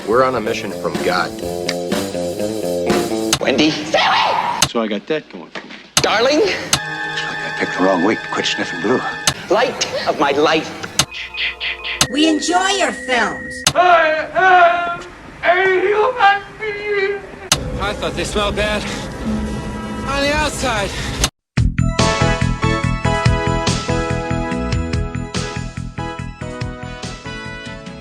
We're on a mission from God. Wendy? Stay away! So I got that going for me. Darling? Looks like I picked the wrong week to quit sniffing glue. Light of my life. We enjoy your films. I am a human being. I thought they smelled bad on the outside.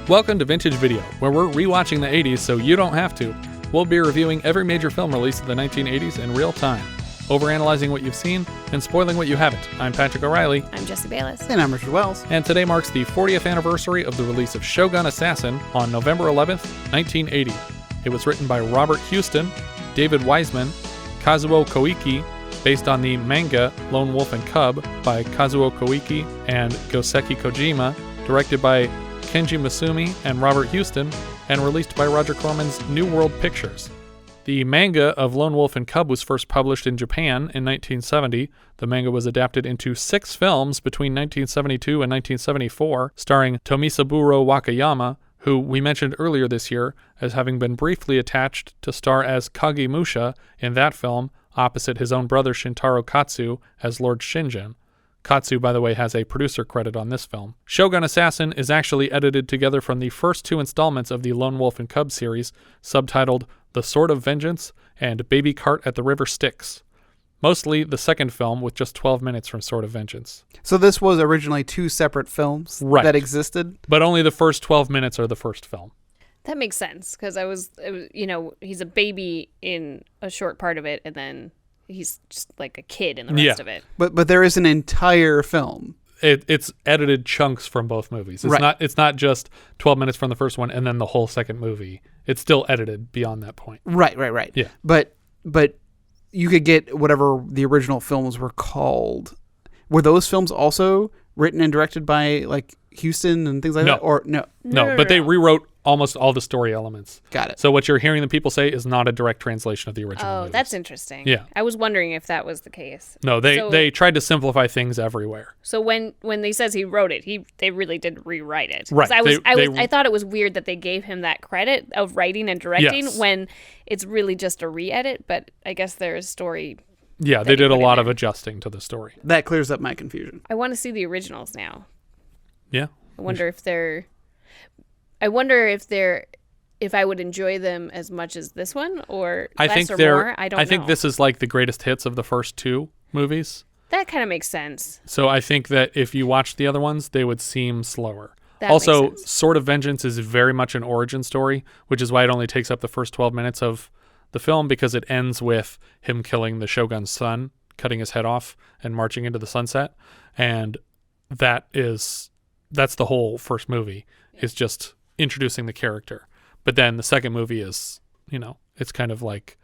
Welcome to Vintage Video, where we're rewatching the 80s so you don't have to. We'll be reviewing every major film release of the 1980s in real time, overanalyzing what you've seen and spoiling what you haven't. I'm Patrick O'Reilly. I'm Jesse Bayless. And I'm Richard Wells. And today marks the 40th anniversary of the release of Shogun Assassin on November 11th, 1980. It was written by Robert Huston, David Weisman, Kazuo Koike, based on the manga Lone Wolf and Cub by Kazuo Koike and Goseki Kojima, directed by Kenji Misumi and Robert Huston, and released by Roger Corman's New World Pictures. The manga of Lone Wolf and Cub was first published in Japan in 1970. The manga was adapted into 6 films between 1972 and 1974, starring Tomisaburô Wakayama, who we mentioned earlier this year as having been briefly attached to star as Kagemusha in that film, opposite his own brother Shintaro Katsu as Lord Shingen. Katsu, by the way, has a producer credit on this film. Shogun Assassin is actually edited together from the first 2 installments of the Lone Wolf and Cub series, subtitled The Sword of Vengeance and Baby Cart at the River Styx. Mostly the second film, with just 12 minutes from Sword of Vengeance. So this was originally 2 separate films that existed? But only the first 12 minutes are the first film. That makes sense, because he's a baby in a short part of it, and then he's just like a kid in the rest of it. But there is an entire film. It's edited chunks from both movies. It's not just 12 minutes from the first one and then the whole second movie. It's still edited beyond that point. Right. Yeah. But you could get whatever the original films were called. Were those films also written and directed by like Huston and things like that? Or no, but they rewrote almost all the story elements. Got it. So what you're hearing the people say is not a direct translation of the original movies. That's interesting. Yeah. I was wondering if that was the case. No, they tried to simplify things everywhere. So when they says he wrote it, they really did rewrite it. Right. I thought it was weird that they gave him that credit of writing and directing when it's really just a re-edit, but I guess there is story. Yeah, they did a lot of adjusting to the story. That clears up my confusion. I want to see the originals now. Yeah. I wonder if I would enjoy them as much as this one, or less or more. I don't know. I think this is like the greatest hits of the first 2 movies. That kind of makes sense. So I think that if you watched the other ones, they would seem slower. That also, makes sense. Sword of Vengeance is very much an origin story, which is why it only takes up the first 12 minutes of the film, because it ends with him killing the Shogun's son, cutting his head off, and marching into the sunset. And that's the whole first movie, is just introducing the character. But then the second movie is, it's kind of like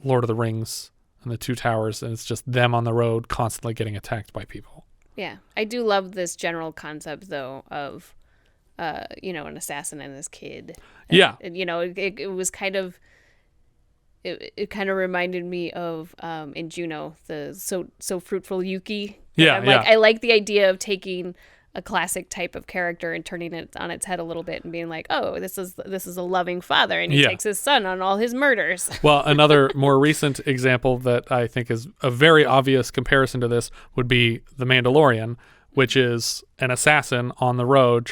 Lord of the Rings and the Two Towers, and it's just them on the road constantly getting attacked by people. Yeah. I do love this general concept, though, of, an assassin and this kid. Yeah. And, it was kind of... It kind of reminded me of in Juno, the so fruitful Yuki. Yeah, I like the idea of taking a classic type of character and turning it on its head a little bit and being like, oh, this is a loving father, and he takes his son on all his murders. Well, another more recent example that I think is a very obvious comparison to this would be The Mandalorian, which is an assassin on the road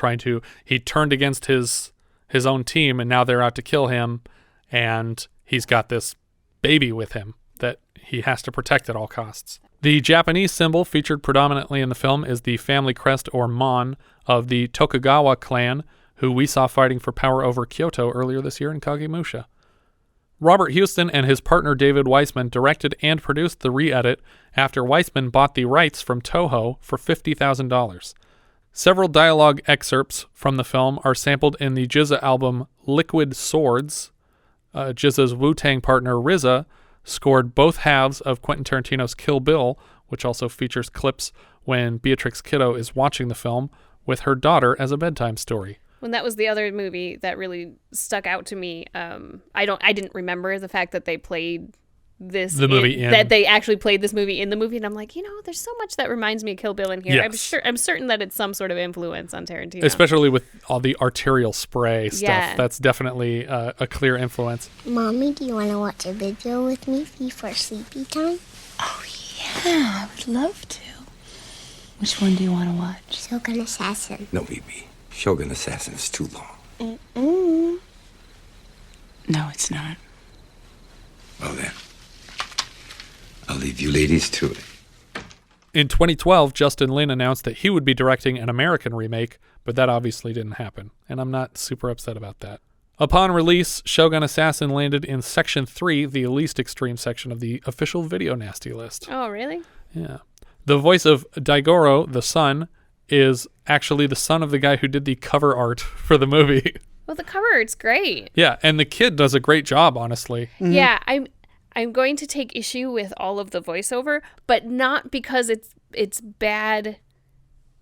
he turned against his own team, and now they're out to kill him, and he's got this baby with him that he has to protect at all costs. The Japanese symbol featured predominantly in the film is the family crest, or mon, of the Tokugawa clan, who we saw fighting for power over Kyoto earlier this year in Kagemusha. Robert Huston and his partner David Weisman directed and produced the re-edit after Weisman bought the rights from Toho for $50,000. Several dialogue excerpts from the film are sampled in the GZA album Liquid Swords. GZA's Wu-Tang partner RZA scored both halves of Quentin Tarantino's Kill Bill, which also features clips when Beatrix Kiddo is watching the film with her daughter as a bedtime story. When that was the other movie that really stuck out to me. I didn't remember the fact that they played the movie that they actually played this movie in the movie, and I'm like, there's so much that reminds me of Kill Bill in here. Yes. I'm certain that it's some sort of influence on Tarantino, especially with all the arterial spray stuff. Yeah. That's definitely a clear influence. Mommy, do you want to watch a video with me before sleepy time? Oh yeah, I would love to. Which one do you want to watch? Shogun Assassin. No, BB. Shogun Assassin is too long. No, it's not. Well then, I'll leave you ladies to it. In 2012, Justin Lin announced that he would be directing an American remake, but that obviously didn't happen, and I'm not super upset about that. Upon release, Shogun Assassin landed in Section 3, the least extreme section of the official video nasty list. Oh, really? Yeah. The voice of Daigoro, the son, is actually the son of the guy who did the cover art for the movie. Well, the cover art's great. Yeah, and the kid does a great job, honestly. Mm-hmm. Yeah, I'm going to take issue with all of the voiceover, but not because it's bad.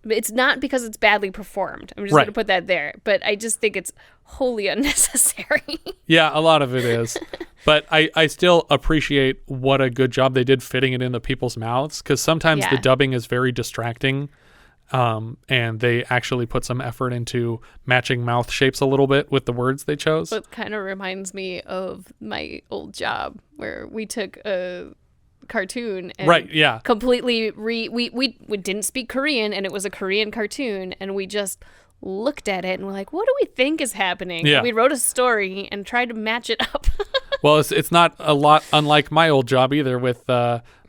It's not because it's badly performed. I'm just going to put that there. But I just think it's wholly unnecessary. Yeah, a lot of it is. But I still appreciate what a good job they did fitting it into people's mouths, because sometimes the dubbing is very distracting. And they actually put some effort into matching mouth shapes a little bit with the words they chose. It kind of reminds me of my old job where we took a cartoon and completely we didn't speak Korean, and it was a Korean cartoon, and we just looked at it and we're like, what do we think is happening? Yeah. And we wrote a story and tried to match it up. Well, it's not a lot unlike my old job either with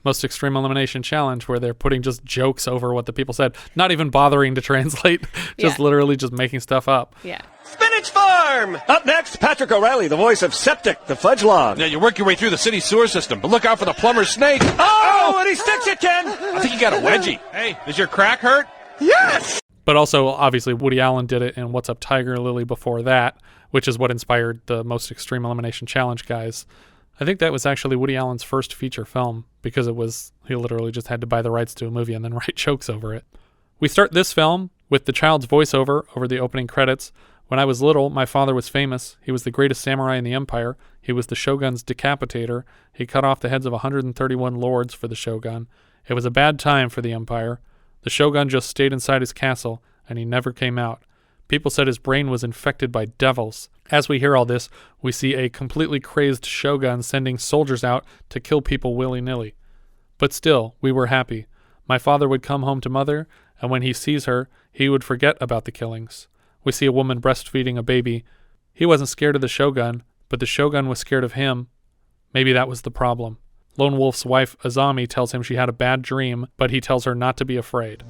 Most Extreme Elimination Challenge, where they're putting just jokes over what the people said, not even bothering to translate, just literally just making stuff up. Yeah. Spinach Farm! Up next, Patrick O'Reilly, the voice of Septic, the fudge log. Now, you work your way through the city sewer system, but look out for the plumber's snake. Oh, and he sticks it, Ken! I think you got a wedgie. Hey, does your crack hurt? Yes! But also, obviously, Woody Allen did it in What's Up, Tiger Lily before that, which is what inspired the Most Extreme Elimination Challenge guys. I think that was actually Woody Allen's first feature film, because he literally just had to buy the rights to a movie and then write jokes over it. We start this film with the child's voiceover over the opening credits. When I was little, my father was famous. He was the greatest samurai in the empire. He was the Shogun's decapitator. He cut off the heads of 131 lords for the Shogun. It was a bad time for the empire. The Shogun just stayed inside his castle, and he never came out. People said his brain was infected by devils. As we hear all this, we see a completely crazed Shogun sending soldiers out to kill people willy-nilly. But still, we were happy. My father would come home to mother, and when he sees her, he would forget about the killings. We see a woman breastfeeding a baby. He wasn't scared of the Shogun, but the Shogun was scared of him. Maybe that was the problem. Lone Wolf's wife, Azami, tells him she had a bad dream, but he tells her not to be afraid.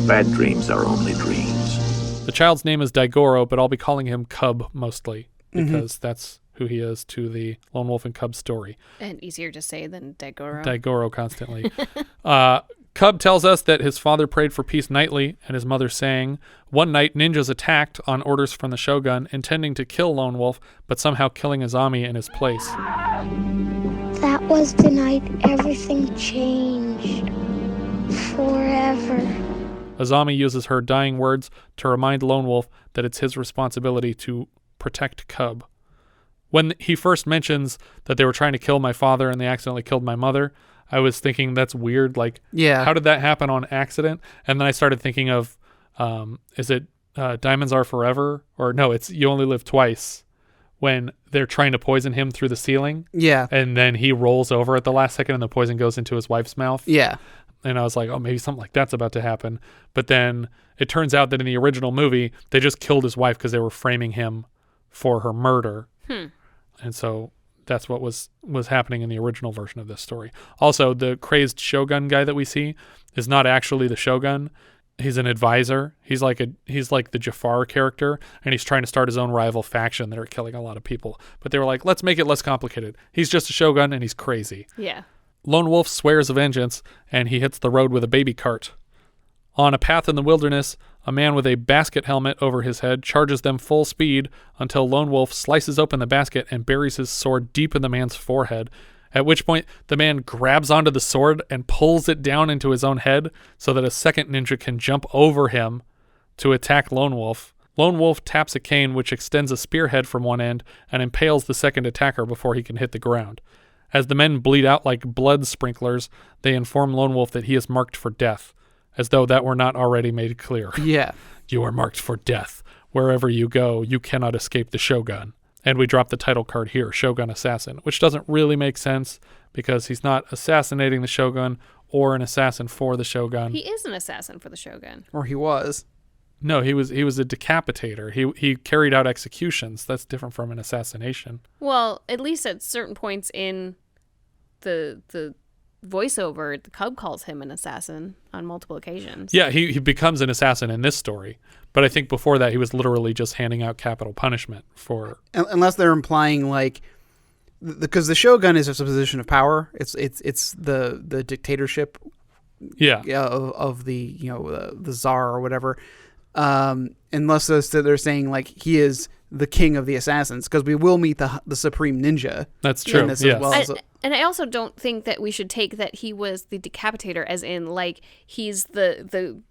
Bad dreams are only dreams. The child's name is Daigoro, but I'll be calling him Cub mostly, because that's who he is to the Lone Wolf and Cub story. And easier to say than Daigoro. Daigoro constantly. Cub tells us that his father prayed for peace nightly, and his mother sang, one night ninjas attacked on orders from the Shogun, intending to kill Lone Wolf, but somehow killing Azami in his place. That was the night everything changed. Forever. Azami uses her dying words to remind Lone Wolf that it's his responsibility to protect Cub. When he first mentions that they were trying to kill my father and they accidentally killed my mother, I was thinking that's weird. Like, how did that happen on accident? And then I started thinking of, is it Diamonds Are Forever? Or no, it's You Only Live Twice, when they're trying to poison him through the ceiling. Yeah. And then he rolls over at the last second and the poison goes into his wife's mouth. Yeah. And I was like, oh, maybe something like that's about to happen. But then it turns out that in the original movie, they just killed his wife because they were framing him for her murder. And so that's what was happening in the original version of this story. Also, the crazed Shogun guy that we see is not actually the Shogun. He's an advisor. He's like the Jafar character, and he's trying to start his own rival faction that are killing a lot of people. But they were like, let's make it less complicated. He's just a Shogun, and he's crazy. Yeah. Lone Wolf swears vengeance, and he hits the road with a baby cart. On a path in the wilderness, a man with a basket helmet over his head charges them full speed until Lone Wolf slices open the basket and buries his sword deep in the man's forehead, at which point the man grabs onto the sword and pulls it down into his own head so that a second ninja can jump over him to attack Lone Wolf. Lone Wolf taps a cane which extends a spearhead from one end and impales the second attacker before he can hit the ground. As the men bleed out like blood sprinklers, they inform Lone Wolf that he is marked for death, as though that were not already made clear. Yeah. You are marked for death. Wherever you go, you cannot escape the Shogun. And we drop the title card here, Shogun Assassin, which doesn't really make sense because he's not assassinating the Shogun or an assassin for the Shogun. He is an assassin for the Shogun. Or he was. No, he was a decapitator. He carried out executions. That's different from an assassination. Well, at least at certain points in the voiceover, the Cub calls him an assassin on multiple occasions. Yeah, he becomes an assassin in this story. But I think before that, he was literally just handing out capital punishment for... Unless they're implying, like... Because the Shogun is a position of power. It's the dictatorship of the, the Tsar or whatever. Unless they're saying, like, he is the king of the assassins, because we will meet the supreme ninja. That's true. In this as well. And I also don't think that we should take that he was the decapitator as in, like, he's the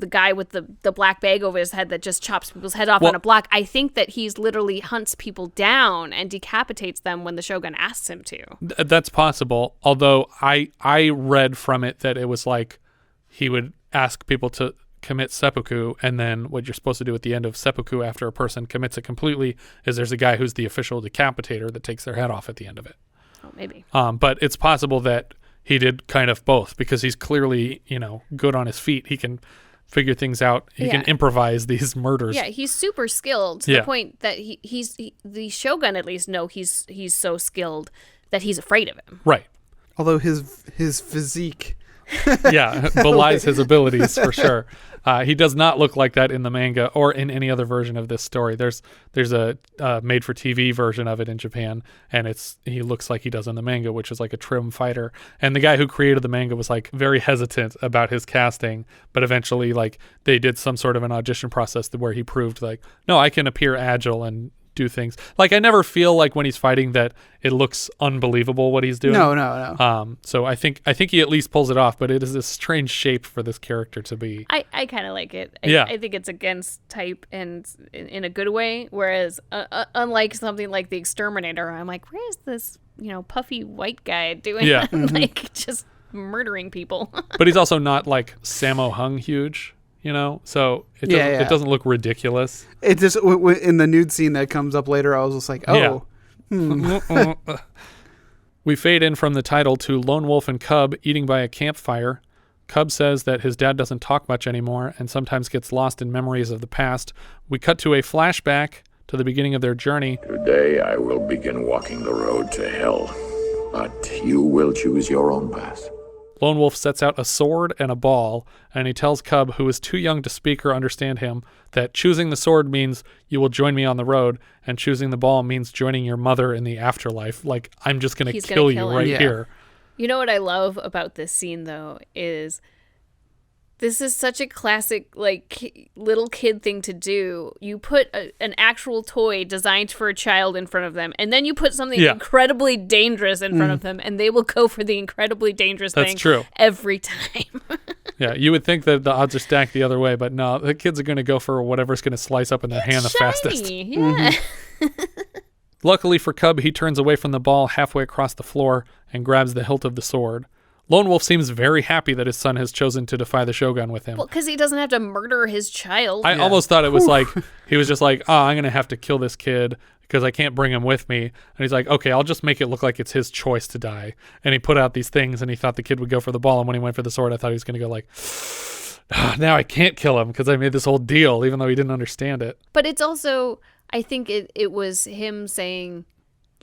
guy with the black bag over his head that just chops people's head off on a block. I think that he's literally hunts people down and decapitates them when the Shogun asks him to. That's possible. Although I read from it that it was like he would ask people to commit seppuku, and then what you're supposed to do at the end of seppuku after a person commits it completely is there's a guy who's the official decapitator that takes their head off at the end of it. Oh, maybe. But it's possible that he did kind of both, because he's clearly, good on his feet. He can figure things out. He can improvise these murders. Yeah, he's super skilled to the point that the Shogun at least know he's so skilled that he's afraid of him. Right. Although his physique belies his abilities for sure. He does not look like that in the manga or in any other version of this story. There's a made-for-TV version of it in Japan, and he looks like he does in the manga, which is like a trim fighter. And the guy who created the manga was like very hesitant about his casting, but eventually like they did some sort of an audition process where he proved like, no, I can appear agile and do things. Like, I never feel like when he's fighting that it looks unbelievable what he's doing. No. So I think he at least pulls it off, but it is a strange shape for this character to be. I kind of like it. I think it's against type and in a good way, whereas unlike something like The Exterminator, I'm like, where is this, puffy white guy doing like just murdering people? But he's also not like Sammo Hung huge. So it doesn't look ridiculous. It just, in the nude scene that comes up later, I was just like, oh. Yeah. We fade in from the title to Lone Wolf and Cub eating by a campfire. Cub says that his dad doesn't talk much anymore and sometimes gets lost in memories of the past. We cut to a flashback to the beginning of their journey. Today I will begin walking the road to hell, but you will choose your own path. Lone Wolf sets out a sword and a ball, and he tells Cub, who is too young to speak or understand him, that choosing the sword means you will join me on the road, and choosing the ball means joining your mother in the afterlife. Like, I'm just going to kill you right here. You know what I love about this scene, though, is this is such a classic, like, little kid thing to do. You put an actual toy designed for a child in front of them, and then you put something incredibly dangerous in front of them, and they will go for the incredibly dangerous thing every time. Yeah, you would think that the odds are stacked the other way, but no, the kids are going to go for whatever's going to slice up in their hand the fastest. Yeah. Luckily for Cub, he turns away from the ball halfway across the floor and grabs the hilt of the sword. Lone Wolf seems very happy that his son has chosen to defy the Shogun with him. Well, because he doesn't have to murder his child. I almost thought it was like, he was just like, I'm going to have to kill this kid because I can't bring him with me. And he's like, okay, I'll just make it look like it's his choice to die. And he put out these things and he thought the kid would go for the ball. And when he went for the sword, I thought he was going to go like, now I can't kill him because I made this whole deal, even though he didn't understand it. But it's also, I think it was him saying,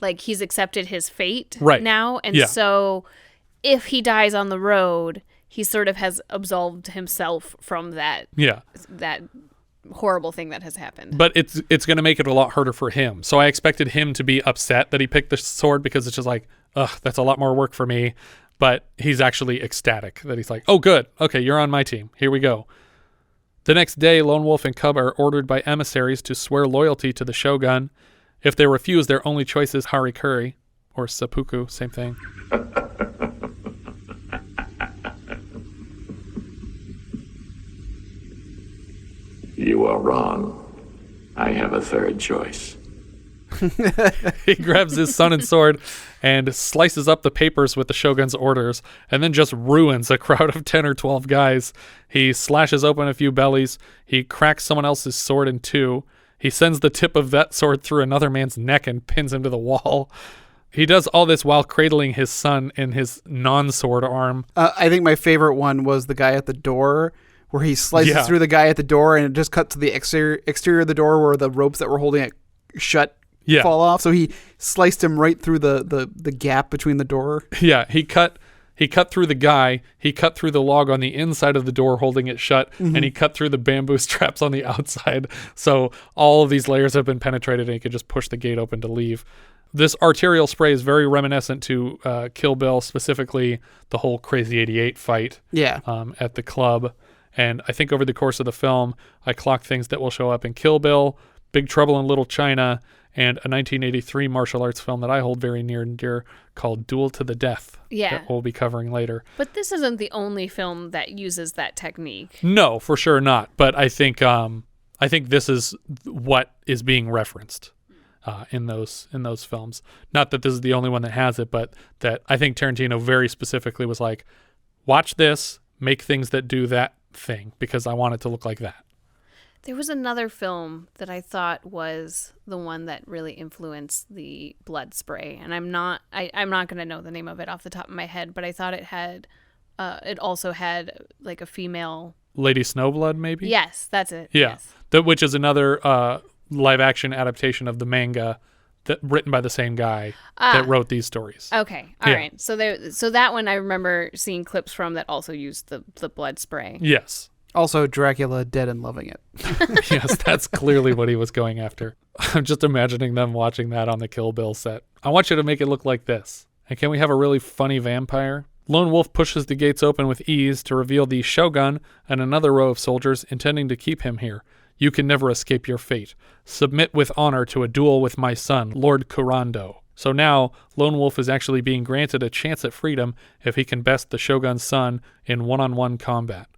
like, he's accepted his fate now. And so if he dies on the road, he sort of has absolved himself from that horrible thing that has happened. But it's going to make it a lot harder for him. So I expected him to be upset that he picked the sword because it's just like, ugh, that's a lot more work for me. But he's actually ecstatic that he's like, oh, good. Okay, you're on my team. Here we go. The next day, Lone Wolf and Cub are ordered by emissaries to swear loyalty to the Shogun. If they refuse, their only choice is harikuri, or seppuku, same thing. You are wrong. I have a third choice. He grabs his son and sword and slices up the papers with the Shogun's orders, and then just ruins a crowd of 10 or 12 guys. He slashes open a few bellies. He cracks someone else's sword in two. He sends the tip of that sword through another man's neck and pins him to the wall. He does all this while cradling his son in his non-sword arm. I think my favorite one was the guy at the door, where he slices through the guy at the door, and it just cuts to the exterior of the door where the ropes that were holding it shut fall off. So he sliced him right through the gap between the door. Yeah, he cut through the guy, he cut through the log on the inside of the door holding it shut, and he cut through the bamboo straps on the outside. So all of these layers have been penetrated, and he could just push the gate open to leave. This arterial spray is very reminiscent to Kill Bill, specifically the whole Crazy 88 fight at the club. And I think over the course of the film, I clocked things that will show up in Kill Bill, Big Trouble in Little China, and a 1983 martial arts film that I hold very near and dear called Duel to the Death. Yeah. That we'll be covering later. But this isn't the only film that uses that technique. No, for sure not. But I think this is what is being referenced in those films. Not that this is the only one that has it, but that I think Tarantino very specifically was like, watch this, make things that do that thing, because I want it to look like that. There was another film that I thought was the one that really influenced the blood spray, and I'm not going to know the name of it off the top of my head, but I thought it also had like a female Lady Snowblood, maybe? Yes, that's it. Yeah. Yes. Which is another live action adaptation of the manga written by the same guy that wrote these stories. Okay. All right. So that one I remember seeing clips from that also used the blood spray. Yes. Also, Dracula dead and loving it. Yes, that's clearly what he was going after. I'm just imagining them watching that on the Kill Bill set. I want you to make it look like this. And can we have a really funny vampire? Lone Wolf pushes the gates open with ease to reveal the Shogun and another row of soldiers intending to keep him here. You can never escape your fate. Submit with honor to a duel with my son, Lord Kurando. So now, Lone Wolf is actually being granted a chance at freedom if he can best the Shogun's son in one-on-one combat.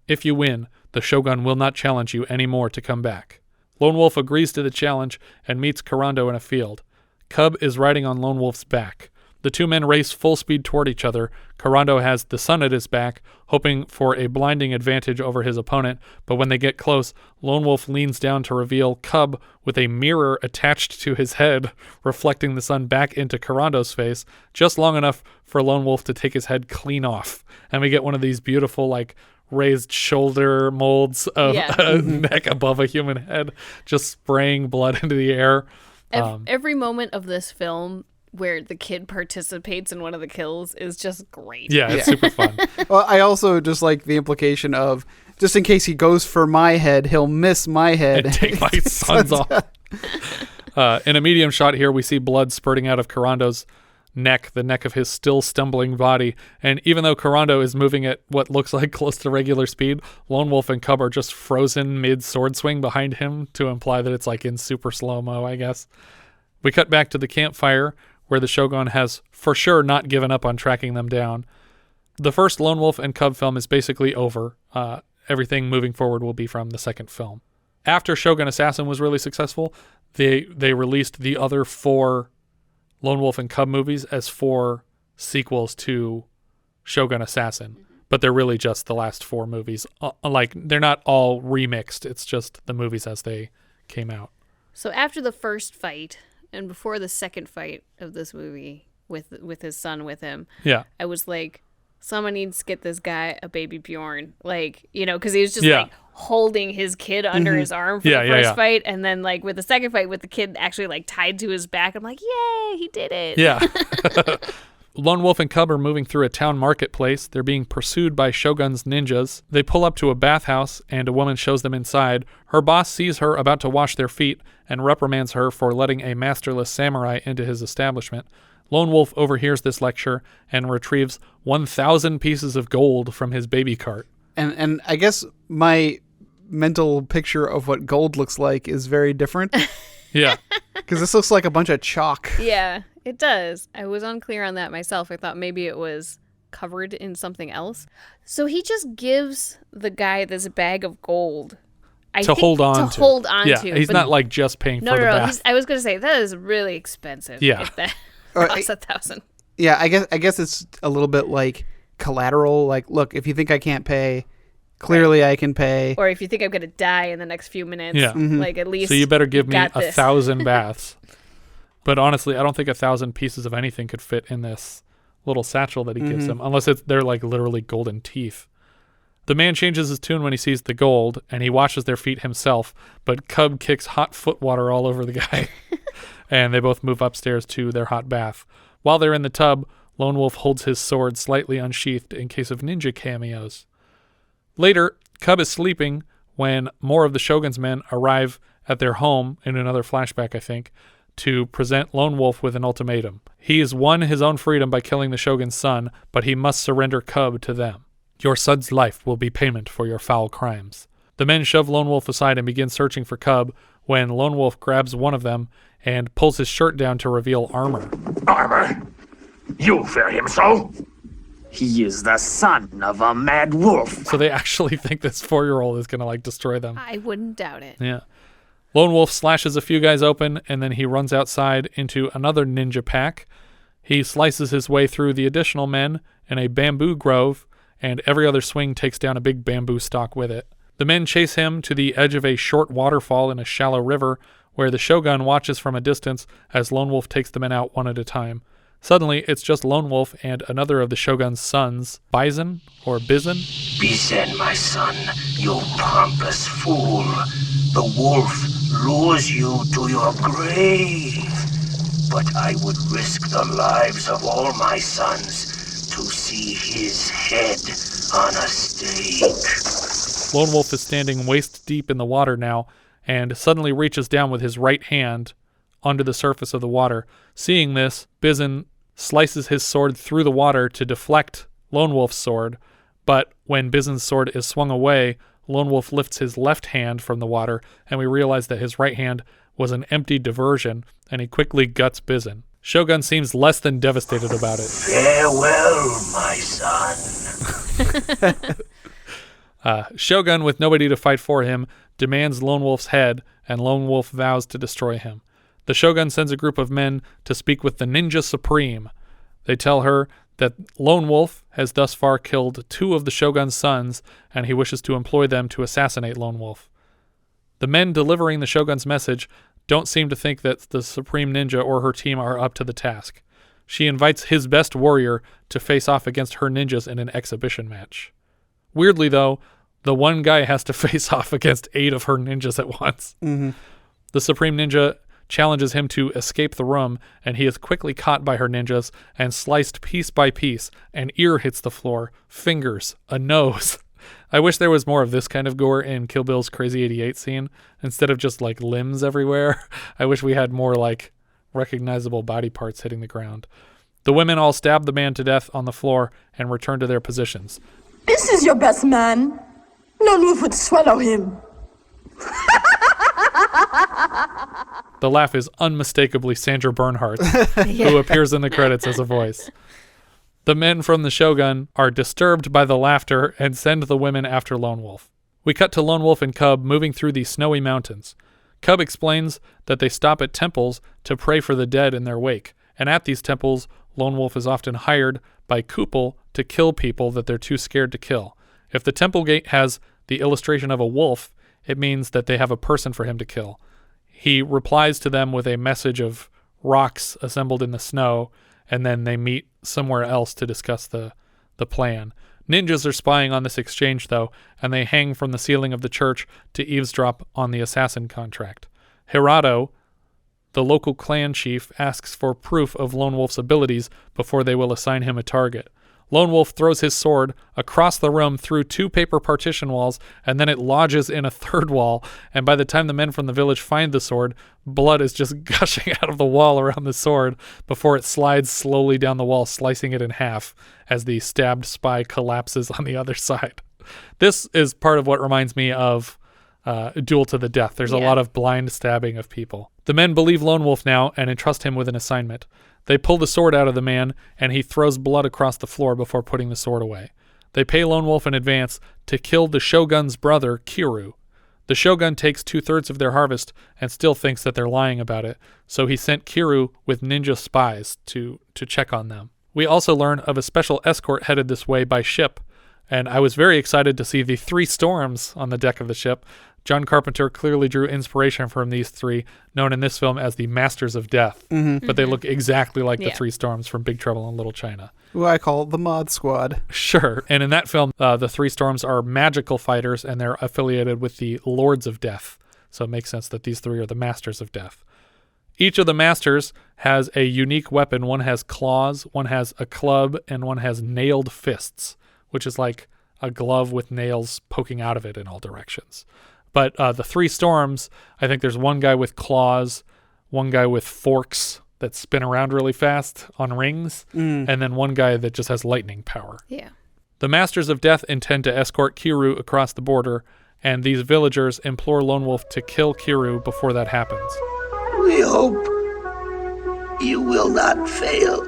If you win, the Shogun will not challenge you anymore to come back. Lone Wolf agrees to the challenge and meets Kurando in a field. Cub is riding on Lone Wolf's back. The two men race full speed toward each other. Kurando has the sun at his back, hoping for a blinding advantage over his opponent, but when they get close, Lone Wolf leans down to reveal Cub with a mirror attached to his head, reflecting the sun back into Kurando's face, just long enough for Lone Wolf to take his head clean off. And we get one of these beautiful, raised shoulder molds of a neck above a human head, just spraying blood into the air. Every moment of this film where the kid participates in one of the kills is just great. Yeah, it's super fun. Well, I also just like the implication of, just in case he goes for my head, he'll miss my head. And take my son's off. In a medium shot here, we see blood spurting out of Kurando's neck, the neck of his still stumbling body. And even though Kurando is moving at what looks like close to regular speed, Lone Wolf and Cub are just frozen mid-sword swing behind him to imply that it's in super slow-mo, I guess. We cut back to the campfire, where the Shogun has for sure not given up on tracking them down. The first Lone Wolf and Cub film is basically over. Everything moving forward will be from the second film. After Shogun Assassin was really successful, they released the other 4 Lone Wolf and Cub movies as 4 sequels to Shogun Assassin. But they're really just the last 4 movies. They're not all remixed. It's just the movies as they came out. So after the first fight and before the second fight of this movie with his son with him, I was like, someone needs to get this guy a baby Bjorn. Because he was just holding his kid under his arm for the first fight. And then with the second fight with the kid actually tied to his back, I'm like, yay, he did it. Yeah. Lone Wolf and Cub are moving through a town marketplace. They're being pursued by Shogun's ninjas. They pull up to a bathhouse, and a woman shows them inside. Her boss sees her about to wash their feet and reprimands her for letting a masterless samurai into his establishment. Lone Wolf overhears this lecture and retrieves 1,000 pieces of gold from his baby cart. And I guess my mental picture of what gold looks like is very different. Yeah. Because this looks like a bunch of chalk. Yeah, it does. I was unclear on that myself. I thought maybe it was covered in something else. So he just gives the guy this bag of gold hold on to. Yeah, he's not like just paying for the bath. I was going to say that is really expensive. Yeah. If that costs $1,000. Yeah, I guess it's a little bit like collateral. Like, look, if you think I can't pay, clearly I can pay. Or if you think I'm going to die in the next few minutes, like at least. So you better give me 1,000 baths. But honestly, I don't think 1,000 pieces of anything could fit in this little satchel that he gives him, unless they're like literally golden teeth. The man changes his tune when he sees the gold, and he washes their feet himself, but Cub kicks hot foot water all over the guy. And they both move upstairs to their hot bath. While they're in the tub, Lone Wolf holds his sword slightly unsheathed in case of ninja cameos. Later, Cub is sleeping when more of the Shogun's men arrive at their home, in another flashback, I think, to present Lone Wolf with an ultimatum. He has won his own freedom by killing the Shogun's son, but he must surrender Cub to them. Your son's life will be payment for your foul crimes. The men shove Lone Wolf aside and begin searching for Cub when Lone Wolf grabs one of them and pulls his shirt down to reveal armor. Armor? You fear him so? He is the son of a mad wolf. So they actually think this 4-year-old is going to destroy them. I wouldn't doubt it. Yeah. Lone Wolf slashes a few guys open, and then he runs outside into another ninja pack. He slices his way through the additional men in a bamboo grove, and every other swing takes down a big bamboo stalk with it. The men chase him to the edge of a short waterfall in a shallow river, where the Shogun watches from a distance as Lone Wolf takes the men out one at a time. Suddenly, it's just Lone Wolf and another of the Shogun's sons, Bison, or Bizen. Bison, my son, you pompous fool. The wolf lures you to your grave. But I would risk the lives of all my sons to see his head on a stake. Lone Wolf is standing waist deep in the water now, and suddenly reaches down with his right hand onto the surface of the water. Seeing this, Bizen slices his sword through the water to deflect Lone Wolf's sword, but when Bizen's sword is swung away, Lone Wolf lifts his left hand from the water, and we realize that his right hand was an empty diversion, and he quickly guts Bizen. Shogun seems less than devastated about it. Farewell, my son. Shogun, with nobody to fight for him, demands Lone Wolf's head, and Lone Wolf vows to destroy him. The Shogun sends a group of men to speak with the Ninja Supreme. They tell her that Lone Wolf has thus far killed 2 of the Shogun's sons, and he wishes to employ them to assassinate Lone Wolf. The men delivering the Shogun's message don't seem to think that the Supreme Ninja or her team are up to the task. She invites his best warrior to face off against her ninjas in an exhibition match. Weirdly, though, the one guy has to face off against 8 of her ninjas at once. Mm-hmm. The Supreme Ninja challenges him to escape the room, and he is quickly caught by her ninjas and sliced piece by piece. An ear hits the floor, fingers, a nose. I wish there was more of this kind of gore in Kill Bill's Crazy 88 scene, instead of just limbs everywhere. I wish we had more recognizable body parts hitting the ground. The women all stab the man to death on the floor and return to their positions. This is your best man. Lone Wolf would swallow him. The laugh is unmistakably Sandra Bernhard, who appears in the credits as a voice. The men from the Shogun are disturbed by the laughter and send the women after Lone Wolf. We cut to Lone Wolf and Cub moving through the snowy mountains. Cub explains that they stop at temples to pray for the dead in their wake, and at these temples, Lone Wolf is often hired by Kupal to kill people that they're too scared to kill. If the temple gate has the illustration of a wolf, it means that they have a person for him to kill. He replies to them with a message of rocks assembled in the snow, and then they meet somewhere else to discuss the plan. Ninjas are spying on this exchange, though, and they hang from the ceiling of the church to eavesdrop on the assassin contract. Hirado, the local clan chief, asks for proof of Lone Wolf's abilities before they will assign him a target. Lone Wolf throws his sword across the room through 2 paper partition walls, and then it lodges in a 3rd wall, and by the time the men from the village find the sword, blood is just gushing out of the wall around the sword before it slides slowly down the wall, slicing it in half as the stabbed spy collapses on the other side. This is part of what reminds me of Duel to the Death. There's a lot of blind stabbing of people. The men believe Lone Wolf now and entrust him with an assignment. They pull the sword out of the man, and he throws blood across the floor before putting the sword away. They pay Lone Wolf in advance to kill the Shogun's brother, Kiru. The Shogun takes 2/3 of their harvest and still thinks that they're lying about it, so he sent Kiryu with ninja spies to check on them. We also learn of a special escort headed this way by ship, and I was very excited to see the 3 storms on the deck of the ship. John Carpenter clearly drew inspiration from these 3, known in this film as the Masters of Death, but they look exactly like the 3 storms from Big Trouble in Little China. Who I call the Mod Squad. Sure, and in that film, the 3 storms are magical fighters, and they're affiliated with the Lords of Death, so it makes sense that these 3 are the Masters of Death. Each of the Masters has a unique weapon. One has claws, one has a club, and one has nailed fists, which is like a glove with nails poking out of it in all directions. But the 3 storms, I think there's one guy with claws, one guy with forks that spin around really fast on rings, and then one guy that just has lightning power. Yeah. The Masters of Death intend to escort Kiryu across the border, and these villagers implore Lone Wolf to kill Kiryu before that happens. We hope you will not fail.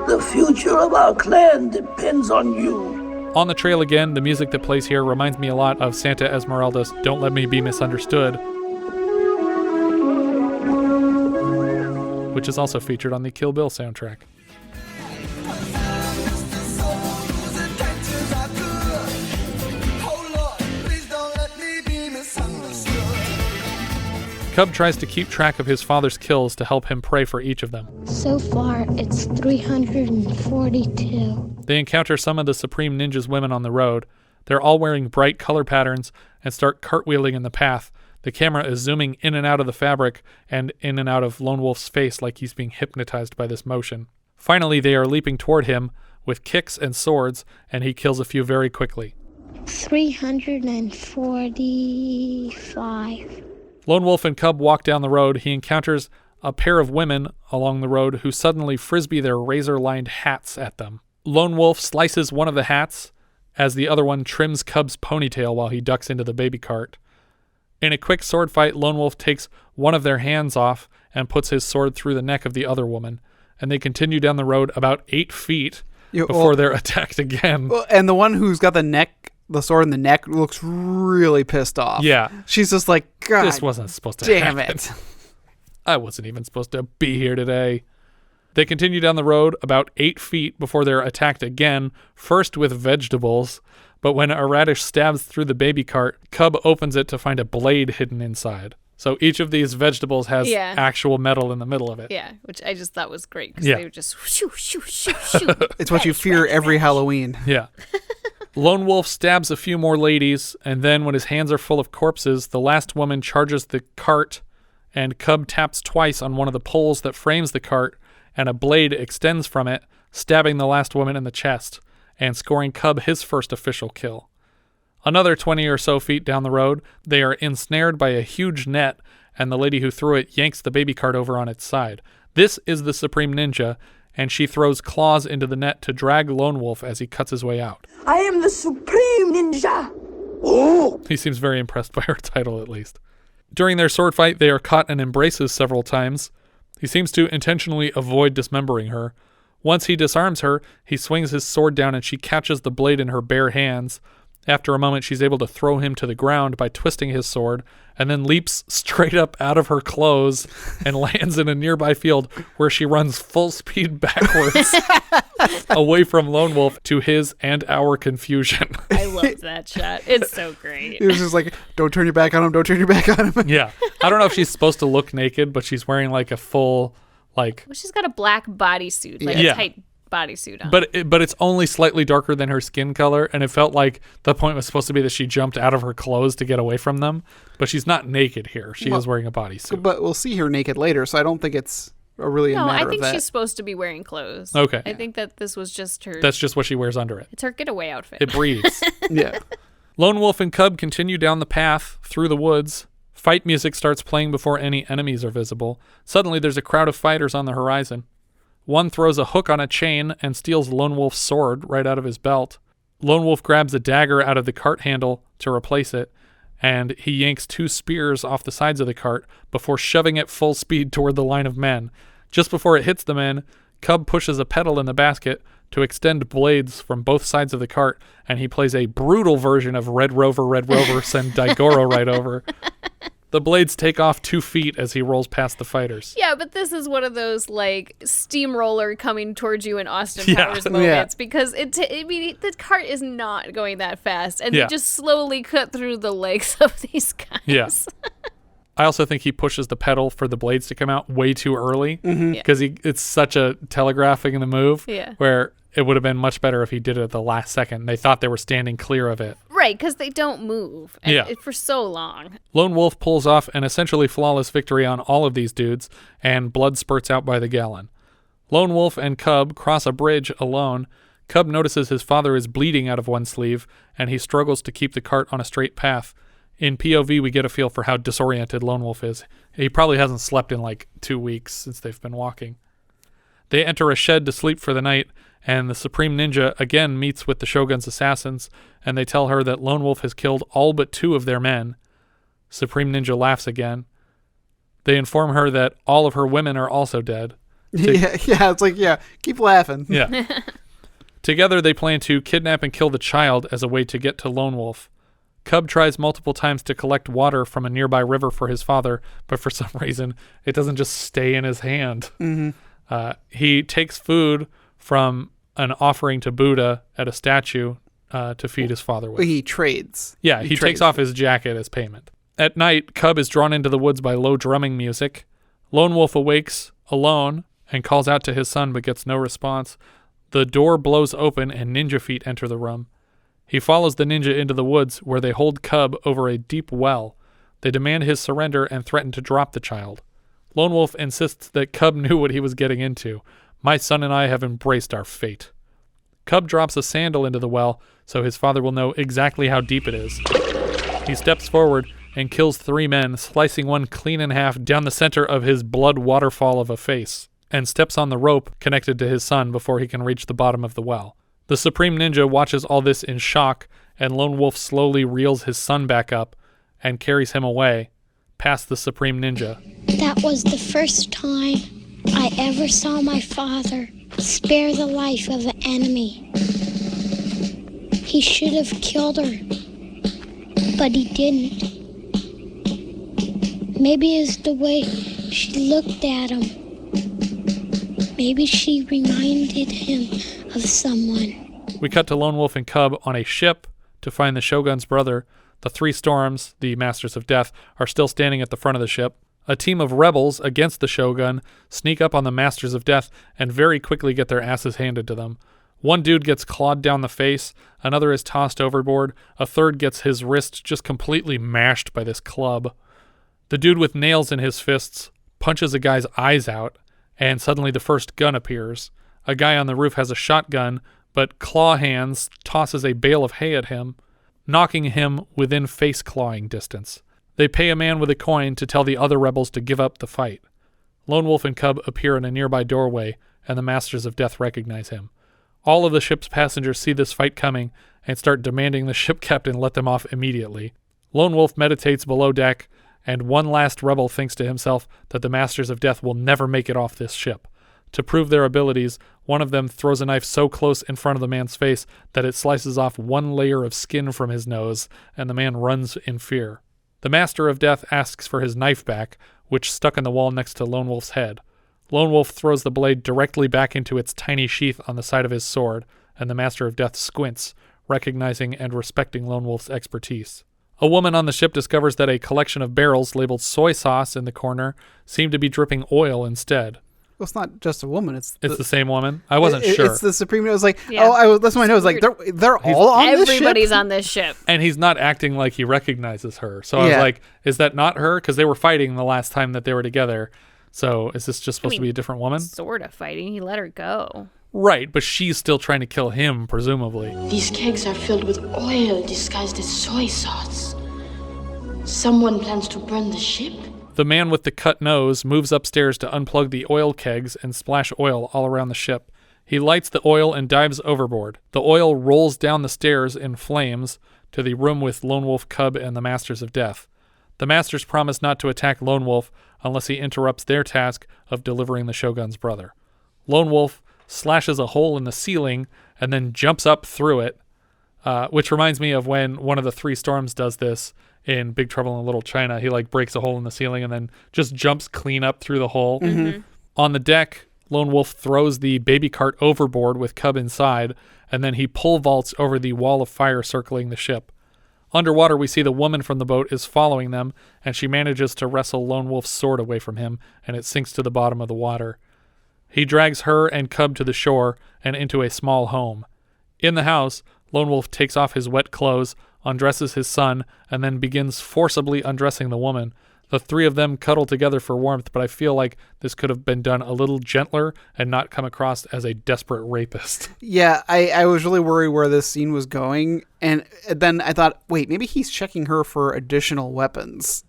The future of our clan depends on you. On the trail again, the music that plays here reminds me a lot of Santa Esmeralda's Don't Let Me Be Misunderstood, which is also featured on the Kill Bill soundtrack. Cub tries to keep track of his father's kills to help him pray for each of them. So far, it's 342. They encounter some of the Supreme Ninja's women on the road. They're all wearing bright color patterns and start cartwheeling in the path. The camera is zooming in and out of the fabric and in and out of Lone Wolf's face like he's being hypnotized by this motion. Finally, they are leaping toward him with kicks and swords, and he kills a few very quickly. 345. Lone Wolf and Cub walk down the road. He encounters a pair of women along the road who suddenly frisbee their razor-lined hats at them. Lone Wolf slices one of the hats as the other one trims Cub's ponytail while he ducks into the baby cart. In a quick sword fight, Lone Wolf takes one of their hands off and puts his sword through the neck of the other woman, and they continue down the road about 8 feet before they're attacked again. And the one who's got the sword in the neck looks really pissed off. Yeah. She's just like, God, this wasn't supposed to damn happen. it. I wasn't even supposed to be here today. They continue down the road about 8 feet before they're attacked again, first with vegetables, but when a radish stabs through the baby cart, Cub opens it to find a blade hidden inside. So each of these vegetables has actual metal in the middle of it. Yeah, which I just thought was great because they would just shoo, shoo, shoo, shoo. It's what you fear every Halloween. Yeah. Lone Wolf stabs a few more ladies, and then when his hands are full of corpses, the last woman charges the cart, and Cub taps twice on one of the poles that frames the cart, and a blade extends from it, stabbing the last woman in the chest, and scoring Cub his first official kill. Another 20 or so feet down the road, they are ensnared by a huge net, and the lady who threw it yanks the baby cart over on its side. This is the Supreme Ninja, and she throws claws into the net to drag Lone Wolf as he cuts his way out. I am the Supreme Ninja. Oh! He seems very impressed by her title, at least. During their sword fight, they are caught in embraces several times. He seems to intentionally avoid dismembering her. Once he disarms her, he swings his sword down and she catches the blade in her bare hands. After a moment, she's able to throw him to the ground by twisting his sword, and then leaps straight up out of her clothes and lands in a nearby field where she runs full speed backwards away from Lone Wolf to his and our confusion. I love that shot. It's so great. It was just like, don't turn your back on him, don't turn your back on him. Yeah. I don't know if she's supposed to look naked, but she's wearing like a full, like... Well, she's got a black bodysuit, like a tight bodysuit on. But it's only slightly darker than her skin color, and it felt like the point was supposed to be that she jumped out of her clothes to get away from them, but she's not naked here. She is wearing a bodysuit. But we'll see her naked later, so I don't think it's really a matter of that. No, I think she's supposed to be wearing clothes. Okay. I think that this was just her... That's just what she wears under it. It's her getaway outfit. It breathes. Yeah. Lone Wolf and Cub continue down the path through the woods. Fight music starts playing before any enemies are visible. Suddenly, there's a crowd of fighters on the horizon. One throws a hook on a chain and steals Lone Wolf's sword right out of his belt. Lone Wolf grabs a dagger out of the cart handle to replace it, and he yanks 2 spears off the sides of the cart before shoving it full speed toward the line of men. Just before it hits the men, Cub pushes a pedal in the basket, to extend blades from both sides of the cart, and he plays a brutal version of Red Rover, send Daigoro right over. The blades take off 2 feet as he rolls past the fighters. Yeah, but this is one of those, like, steamroller coming towards you in Austin Powers moments, because the cart is not going that fast, and they just slowly cut through the legs of these guys. Yeah. I also think he pushes the pedal for the blades to come out way too early, because it's such a telegraphing the move, where it would have been much better if he did it at the last second. They thought they were standing clear of it. Right, because they don't move for so long. Lone Wolf pulls off an essentially flawless victory on all of these dudes, and blood spurts out by the gallon. Lone Wolf and Cub cross a bridge alone. Cub notices his father is bleeding out of one sleeve, and he struggles to keep the cart on a straight path. In POV, we get a feel for how disoriented Lone Wolf is. He probably hasn't slept in like 2 weeks since they've been walking. They enter a shed to sleep for the night, and the Supreme Ninja again meets with the Shogun's assassins, and they tell her that Lone Wolf has killed all but 2 of their men. Supreme Ninja laughs again. They inform her that all of her women are also dead. It's like, keep laughing. Yeah. Together, they plan to kidnap and kill the child as a way to get to Lone Wolf. Cub tries multiple times to collect water from a nearby river for his father, but for some reason, it doesn't just stay in his hand. He takes food from an offering to Buddha at a statue to feed his father with. He trades. Yeah, he takes off his jacket as payment. At night, Cub is drawn into the woods by low drumming music. Lone Wolf awakes alone and calls out to his son but gets no response. The door blows open and ninja feet enter the room. He follows the ninja into the woods where they hold Cub over a deep well. They demand his surrender and threaten to drop the child. Lone Wolf insists that Cub knew what he was getting into. My son and I have embraced our fate. Cub drops a sandal into the well so his father will know exactly how deep it is. He steps forward and kills 3 men, slicing one clean in half down the center of his blood waterfall of a face, and steps on the rope connected to his son before he can reach the bottom of the well. The Supreme Ninja watches all this in shock, and Lone Wolf slowly reels his son back up and carries him away, past the Supreme Ninja. That was the first time I ever saw my father spare the life of an enemy. He should have killed her, but he didn't. Maybe it's the way she looked at him. Maybe she reminded him of someone. We cut to Lone Wolf and Cub on a ship to find the Shogun's brother. The 3 Storms, the Masters of Death, are still standing at the front of the ship. A team of rebels against the Shogun sneak up on the Masters of Death and very quickly get their asses handed to them. One dude gets clawed down the face, another is tossed overboard, a third gets his wrist just completely mashed by this club. The dude with nails in his fists punches a guy's eyes out, and suddenly the first gun appears. A guy on the roof has a shotgun, but Claw Hands tosses a bale of hay at him, knocking him within face-clawing distance. They pay a man with a coin to tell the other rebels to give up the fight. Lone Wolf and Cub appear in a nearby doorway, and the Masters of Death recognize him. All of the ship's passengers see this fight coming and start demanding the ship captain let them off immediately. Lone Wolf meditates below deck, and one last rebel thinks to himself that the Masters of Death will never make it off this ship. To prove their abilities, one of them throws a knife so close in front of the man's face that it slices off one layer of skin from his nose, and the man runs in fear. The Master of Death asks for his knife back, which stuck in the wall next to Lone Wolf's head. Lone Wolf throws the blade directly back into its tiny sheath on the side of his sword, and the Master of Death squints, recognizing and respecting Lone Wolf's expertise. A woman on the ship discovers that a collection of barrels labeled soy sauce in the corner seem to be dripping oil instead. Well, it's not just a woman. It's the same woman. I wasn't sure. It's the Supreme. I was like, that's what I know. It's like they're all on this ship. Everybody's on this ship, and he's not acting like he recognizes her. So I was like, is that not her? Because they were fighting the last time that they were together. So is this just supposed to be a different woman? Sort of fighting. He let her go. Right, but she's still trying to kill him, presumably. These kegs are filled with oil disguised as soy sauce. Someone plans to burn the ship? The man with the cut nose moves upstairs to unplug the oil kegs and splash oil all around the ship. He lights the oil and dives overboard. The oil rolls down the stairs in flames to the room with Lone Wolf, Cub, and the Masters of Death. The Masters promise not to attack Lone Wolf unless he interrupts their task of delivering the Shogun's brother. Lone Wolf slashes a hole in the ceiling, and then jumps up through it, which reminds me of when one of the Three Storms does this in Big Trouble in Little China. He like breaks a hole in the ceiling and then just jumps clean up through the hole. Mm-hmm. On the deck, Lone Wolf throws the baby cart overboard with Cub inside, and then he pole vaults over the wall of fire circling the ship. Underwater, we see the woman from the boat is following them, and she manages to wrestle Lone Wolf's sword away from him, and it sinks to the bottom of the water. He drags her and Cub to the shore and into a small home. In the house, Lone Wolf takes off his wet clothes, undresses his son, and then begins forcibly undressing the woman. The three of them cuddle together for warmth, but I feel like this could have been done a little gentler and not come across as a desperate rapist. Yeah, I was really worried where this scene was going, and then I thought, wait, maybe he's checking her for additional weapons,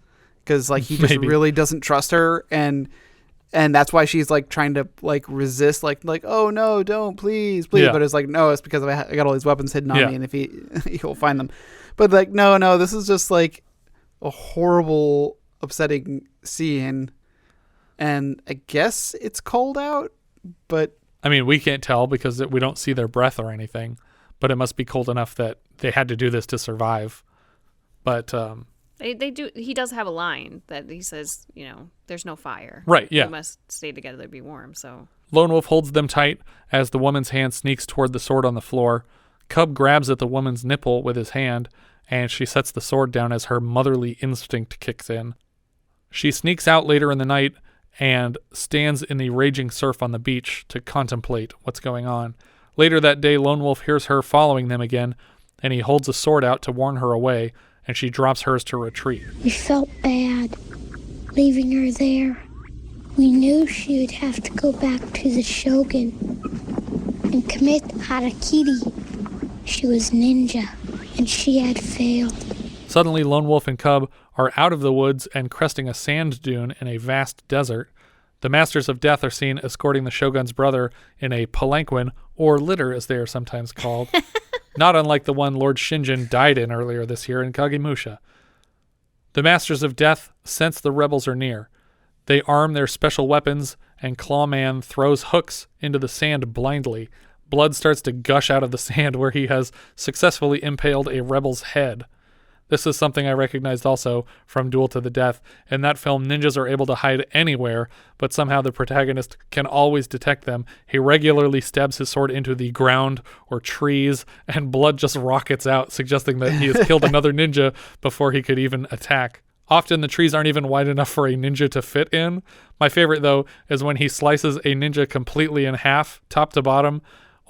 because like he just really doesn't trust her, and that's why she's like trying to like resist, like oh no, don't, please. Yeah. But it's like, no, it's because I got all these weapons hidden on me, and if he'll find them. But like, no, this is just like a horrible, upsetting scene, and I guess it's cold out, but I mean, we can't tell because we don't see their breath or anything, but it must be cold enough that they had to do this to survive. But they do. He does have a line that he says, there's no fire. Right. Yeah. We must stay together to be warm. So Lone Wolf holds them tight as the woman's hand sneaks toward the sword on the floor. Cub grabs at the woman's nipple with his hand, and she sets the sword down as her motherly instinct kicks in. She sneaks out later in the night and stands in the raging surf on the beach to contemplate what's going on. Later that day, Lone Wolf hears her following them again, and he holds a sword out to warn her away, and she drops hers to retreat. We felt bad leaving her there. We knew she would have to go back to the Shogun and commit harakiri. She was ninja, and she had failed. Suddenly, Lone Wolf and Cub are out of the woods and cresting a sand dune in a vast desert. The Masters of Death are seen escorting the Shogun's brother in a palanquin, or litter as they are sometimes called, not unlike the one Lord Shinjin died in earlier this year in Kagemusha. The Masters of Death sense the rebels are near. They arm their special weapons, and Clawman throws hooks into the sand blindly. Blood starts to gush out of the sand where he has successfully impaled a rebel's head. This is something I recognized also from Duel to the Death. In that film, ninjas are able to hide anywhere, but somehow the protagonist can always detect them. He regularly stabs his sword into the ground or trees, and blood just rockets out, suggesting that he has killed another ninja before he could even attack. Often the trees aren't even wide enough for a ninja to fit in. My favorite, though, is when he slices a ninja completely in half, top to bottom,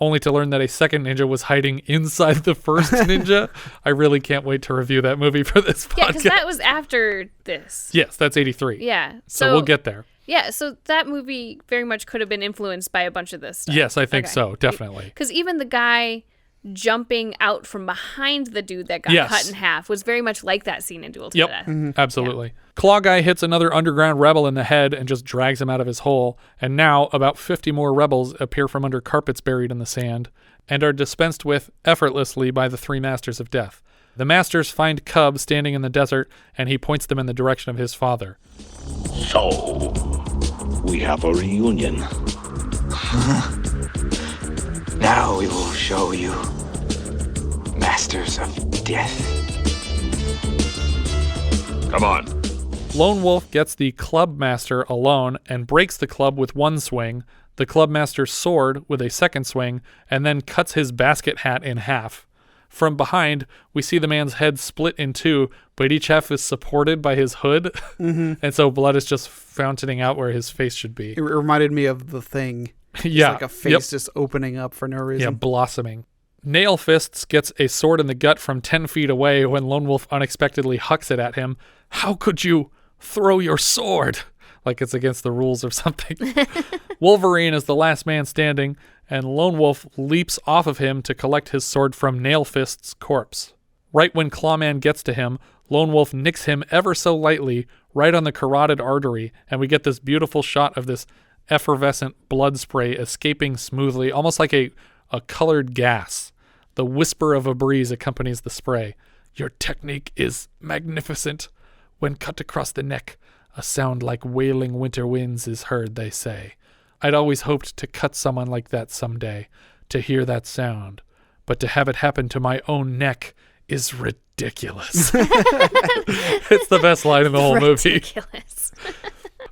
only to learn that a second ninja was hiding inside the first ninja. I really can't wait to review that movie for this podcast. Yeah, because that was after this. Yes, that's 83. Yeah. So we'll get there. Yeah, so that movie very much could have been influenced by a bunch of this stuff. Yes, I think so, definitely. Because even the guy jumping out from behind the dude that got cut in half was very much like that scene in Duel to the Death. Mm-hmm. Absolutely. Yeah. Claw Guy hits another underground rebel in the head and just drags him out of his hole, and now about 50 more rebels appear from under carpets buried in the sand and are dispensed with effortlessly by the three Masters of Death. The Masters find Cub standing in the desert, and he points them in the direction of his father. So, we have a reunion. Now we will show you, Masters of Death. Come on. Lone Wolf gets the Club Master alone and breaks the club with one swing, the Club Master's sword with a second swing, and then cuts his basket hat in half. From behind, we see the man's head split in two, but each half is supported by his hood, and so blood is just fountaining out where his face should be. It reminded me of The Thing. Yeah. It's like a face just opening up for no reason. Yeah, blossoming. Nail Fists gets a sword in the gut from 10 feet away when Lone Wolf unexpectedly hucks it at him. How could you throw your sword? Like it's against the rules or something. Wolverine is the last man standing, and Lone Wolf leaps off of him to collect his sword from Nail Fist's corpse. Right when Clawman gets to him, Lone Wolf nicks him ever so lightly right on the carotid artery, and we get this beautiful shot of this effervescent blood spray escaping smoothly, almost like a colored gas. The whisper of a breeze accompanies the spray. Your technique is magnificent. When cut across the neck, a sound like wailing winter winds is heard, they say. I'd always hoped to cut someone like that someday, to hear that sound. But to have it happen to my own neck is ridiculous. It's the best line in the whole movie. Ridiculous.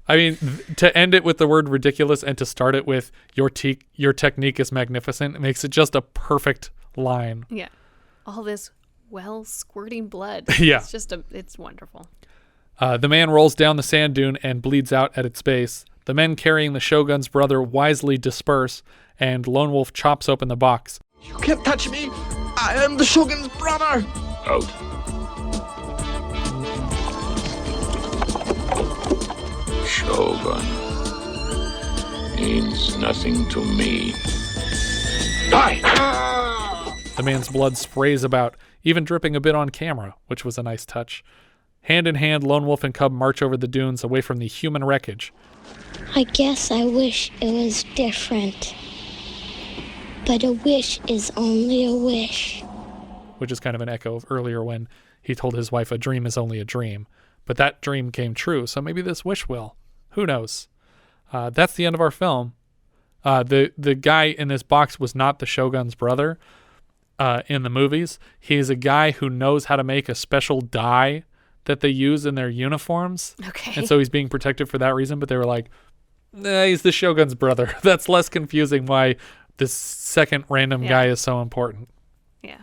I mean, to end it with the word ridiculous and to start it with your technique is magnificent, it makes it just a perfect line. Yeah. All this squirting blood. Yeah. It's wonderful. The man rolls down the sand dune and bleeds out at its base. The men carrying the Shogun's brother wisely disperse, and Lone Wolf chops open the box. You can't touch me. I am the Shogun's brother. Out. Shogun means nothing to me. Die! The man's blood sprays about, even dripping a bit on camera, which was a nice touch. Hand in hand, Lone Wolf and Cub march over the dunes away from the human wreckage. I guess I wish it was different. But a wish is only a wish. Which is kind of an echo of earlier when he told his wife a dream is only a dream. But that dream came true, so maybe this wish will. Who knows? That's the end of our film. The guy in this box was not the Shogun's brother in the movies. He's a guy who knows how to make a special dye that they use in their uniforms. Okay. And so he's being protected for that reason, but they were like, nah, he's the Shogun's brother. That's less confusing why this second random guy is so important. Yeah.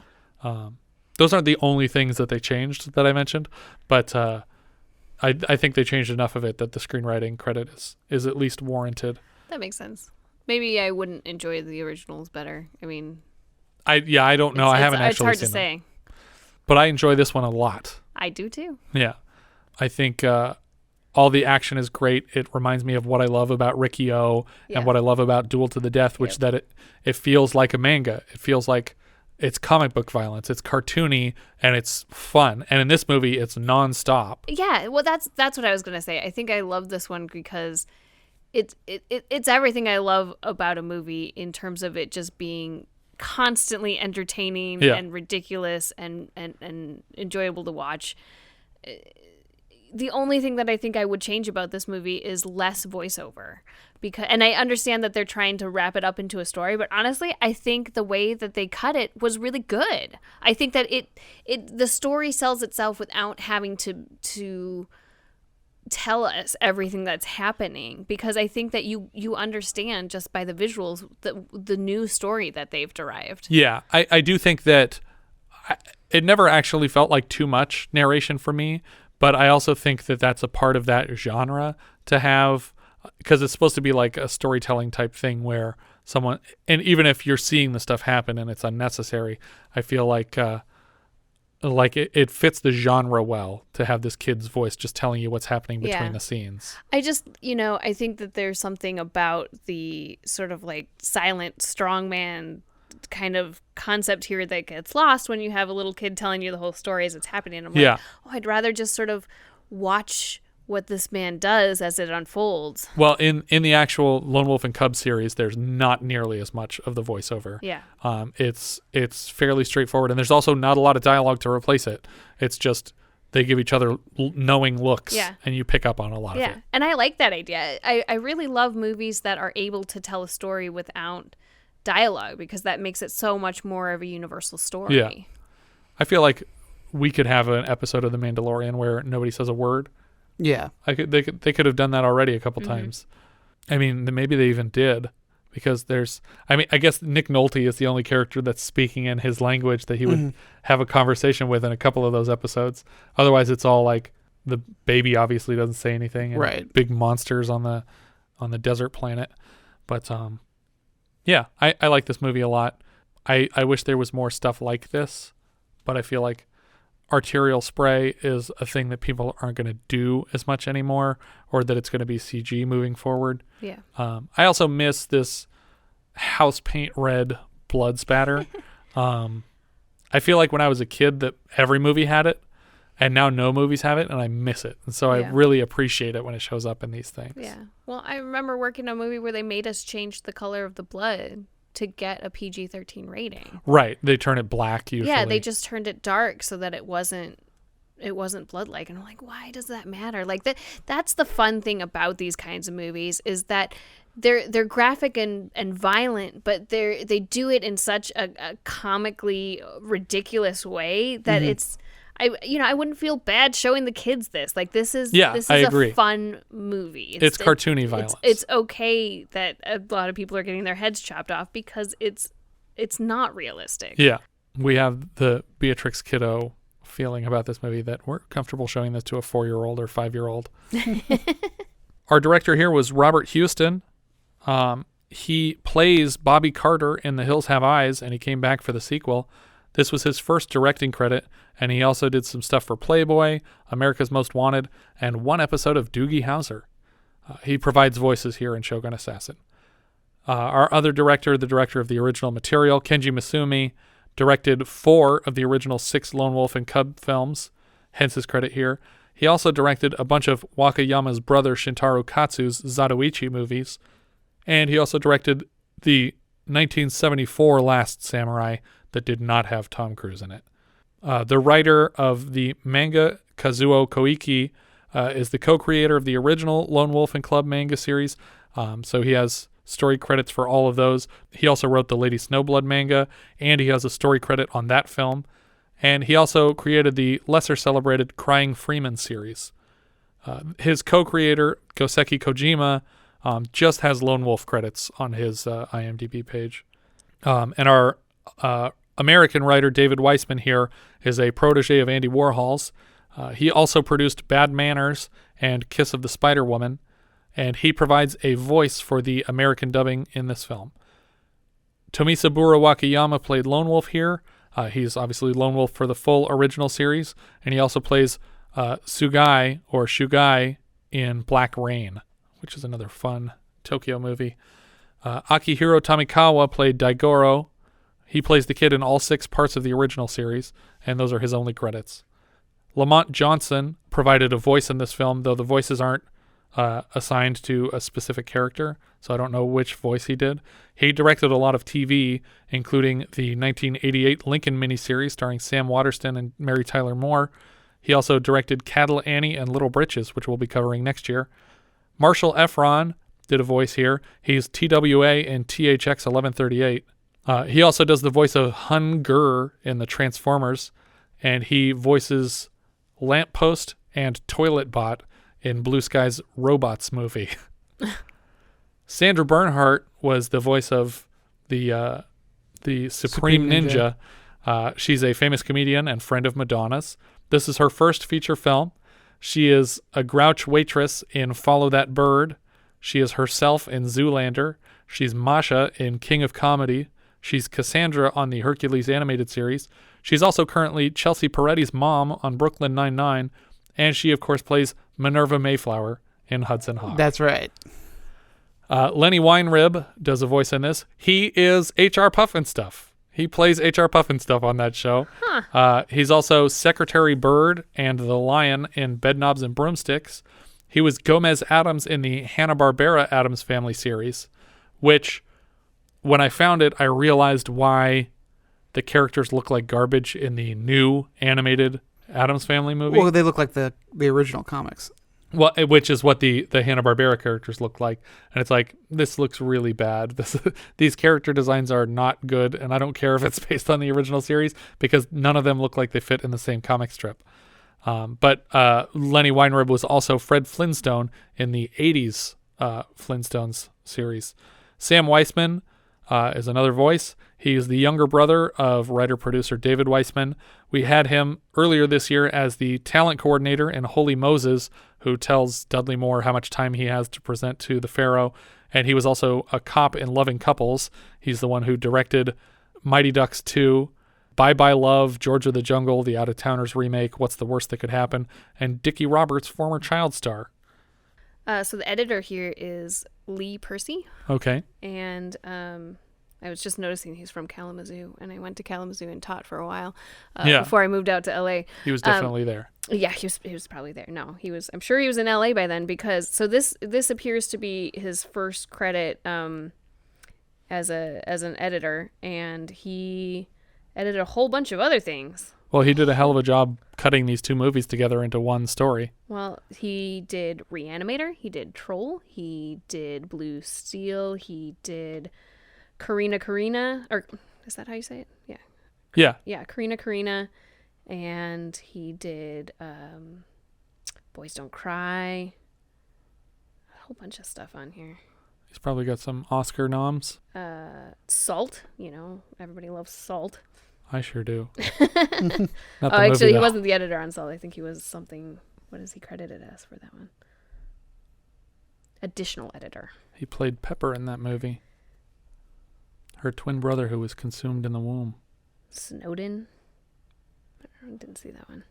Those aren't the only things that they changed that I mentioned, but I think they changed enough of it that the screenwriting credit is at least warranted. That makes sense. Maybe I wouldn't enjoy the originals better. I mean, I don't know. I haven't actually seen them. It's hard to say. But I enjoy this one a lot. I do too. Yeah. I think all the action is great. It reminds me of what I love about Riki-Oh and what I love about Duel to the Death, which that it feels like a manga. It feels like it's comic book violence. It's cartoony and it's fun. And in this movie, it's nonstop. Yeah, well, that's what I was gonna say. I think I love this one because it's everything I love about a movie in terms of it just being constantly entertaining and ridiculous and enjoyable to watch. The only thing that I think I would change about this movie is less voiceover, and I understand that they're trying to wrap it up into a story, but honestly, I think the way that they cut it was really good. I think that the story sells itself without having to tell us everything that's happening, because I think that you understand just by the visuals the new story that they've derived. Yeah, I do think that it never actually felt like too much narration for me. But I also think that that's a part of that genre to have, because it's supposed to be like a storytelling type thing where someone, and even if you're seeing the stuff happen and it's unnecessary, I feel like it fits the genre well to have this kid's voice just telling you what's happening between the scenes. I just, I think that there's something about the sort of like silent strongman kind of concept here that gets lost when you have a little kid telling you the whole story as it's happening. And I'm like, I'd rather just sort of watch what this man does as it unfolds. Well, in the actual Lone Wolf and Cub series, there's not nearly as much of the voiceover. Yeah. It's fairly straightforward, and there's also not a lot of dialogue to replace it. It's just they give each other knowing looks, and you pick up on a lot of it. Yeah, and I like that idea. I really love movies that are able to tell a story without dialogue, because that makes it so much more of a universal story. Yeah. I feel like we could have an episode of The Mandalorian where nobody says a word. Yeah. They could have done that already a couple times. I mean, maybe they even did, because I guess Nick Nolte is the only character that's speaking in his language that he would have a conversation with in a couple of those episodes. Otherwise, it's all like the baby obviously doesn't say anything. And right. Big monsters on the desert planet. But, yeah, I like this movie a lot. I wish there was more stuff like this, but I feel like arterial spray is a thing that people aren't going to do as much anymore, or that it's going to be CG moving forward. Yeah. I also miss this house paint red blood spatter. I feel like when I was a kid that every movie had it, and now no movies have it, and I miss it. And so I really appreciate it when it shows up in these things. Yeah. Well, I remember working on a movie where they made us change the color of the blood to get a PG-13 rating. Right. They turn it black usually. Yeah, they just turned it dark so that it wasn't blood-like. And I'm like, why does that matter? Like that's the fun thing about these kinds of movies, is that they're graphic and violent, but they do it in such a comically ridiculous way that it's I wouldn't feel bad showing the kids this. Like this is a fun movie. It's cartoony violence. It's okay that a lot of people are getting their heads chopped off because it's not realistic. Yeah. We have the Beatrix Kiddo feeling about this movie that we're comfortable showing this to a 4-year-old or 5-year-old. Our director here was Robert Houston. He plays Bobby Carter in The Hills Have Eyes, and he came back for the sequel. This was his first directing credit, and he also did some stuff for Playboy, America's Most Wanted, and one episode of Doogie Howser. He provides voices here in Shogun Assassin. Our other director, the director of the original material, Kenji Misumi, directed 4 of the original 6 Lone Wolf and Cub films, hence his credit here. He also directed a bunch of Wakayama's brother Shintaro Katsu's Zatoichi movies, and he also directed the 1974 Last Samurai that did not have Tom Cruise in it. The writer of the manga, Kazuo Koike, is the co-creator of the original Lone Wolf and Club manga series, so he has story credits for all of those. He also wrote the Lady Snowblood manga, and he has a story credit on that film. And he also created the lesser-celebrated Crying Freeman series. His co-creator, Goseki Kojima, just has Lone Wolf credits on his IMDb page. And our American writer, David Weisman, here is a protege of Andy Warhol's. He also produced Bad Manners and Kiss of the Spider Woman, and he provides a voice for the American dubbing in this film. Tomisaburô Wakayama played Lone Wolf here. He's obviously Lone Wolf for the full original series, and he also plays Sugai or Shugai in Black Rain, which is another fun Tokyo movie. Akihiro Tomikawa played Daigoro. He plays the kid in all 6 parts of the original series, and those are his only credits. Lamont Johnson provided a voice in this film, though the voices aren't assigned to a specific character, so I don't know which voice he did. He directed a lot of TV, including the 1988 Lincoln miniseries starring Sam Waterston and Mary Tyler Moore. He also directed Cattle Annie and Little Britches, which we'll be covering next year. Marshall Efron did a voice here. He's TWA in THX 1138. He also does the voice of Hun Gur in the Transformers, and he voices Lamppost and Toilet Bot in Blue Sky's Robots movie. Sandra Bernhard was the voice of the Supreme Ninja. She's a famous comedian and friend of Madonna's. This is her first feature film. She is a grouch waitress in Follow That Bird. She is herself in Zoolander. She's Masha in King of Comedy. She's Cassandra on the Hercules animated series. She's also currently Chelsea Peretti's mom on Brooklyn Nine-Nine. And she, of course, plays Minerva Mayflower in Hudson Hawk. That's right. Lennie Weinrib does a voice in this. He is H.R. Pufnstuf. He plays H.R. Pufnstuf on that show. Huh. He's also Secretary Bird and the Lion in Bedknobs and Broomsticks. He was Gomez Addams in the Hanna-Barbera Addams Family series, which, when I found it, I realized why the characters look like garbage in the new animated Addams Family movie. Well, they look like the original comics. Well, which is what the Hanna-Barbera characters look like. And it's like, this looks really bad. These character designs are not good, and I don't care if it's based on the original series, because none of them look like they fit in the same comic strip. But Lennie Weinrib was also Fred Flintstone in the 80s Flintstones series. Sam Weisman is another voice. He is the younger brother of writer-producer David Weisman. We had him earlier this year as the talent coordinator in Holy Moses, who tells Dudley Moore how much time he has to present to the Pharaoh. And he was also a cop in Loving Couples. He's the one who directed Mighty Ducks 2, Bye Bye Love, George of the Jungle, the Out-of-Towners remake, What's the Worst That Could Happen, and Dickie Roberts, former child star. So the editor here is Lee Percy. Okay. And I was just noticing he's from Kalamazoo, and I went to Kalamazoo and taught for a while before I moved out to LA. He was definitely there. Yeah, he was probably there. No, he was. I'm sure he was in LA by then, because this appears to be his first credit as an editor, and he edited a whole bunch of other things. Well, he did a hell of a job cutting these two movies together into one story. Well, he did Reanimator, he did Troll, he did Blue Steel, he did Karina, or is that how you say it? Yeah. Yeah. Yeah, Karina, and he did Boys Don't Cry. A whole bunch of stuff on here. He's probably got some Oscar noms. Salt, everybody loves Salt. I sure do. Actually, he wasn't the editor on Salt. I think he was something. What is he credited as for that one? Additional editor. He played Pepper in that movie. Her twin brother who was consumed in the womb. Snowden. I didn't see that one.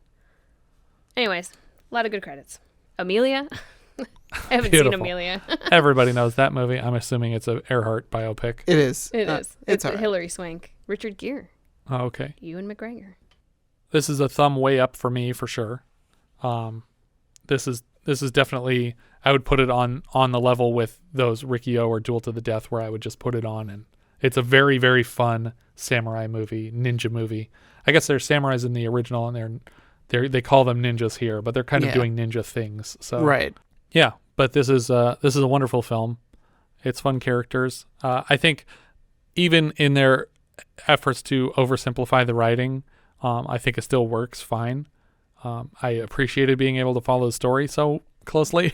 Anyways, a lot of good credits. Amelia. I haven't seen Amelia. Everybody knows that movie. I'm assuming it's a Earhart biopic. It is. It is. It's right. Hilary Swank. Richard Gere. Oh, okay. Ewan McGregor. This is a thumb way up for me for sure. This is definitely, I would put it on the level with those Riki-Oh or Duel to the Death, where I would just put it on, and it's a very, very fun samurai movie, ninja movie. I guess there's samurais in the original, and they call them ninjas here, but they're kind of doing ninja things. So right. Yeah, but this is a wonderful film. It's fun characters. I think even in their efforts to oversimplify the writing, I think it still works fine. I appreciated being able to follow the story so closely.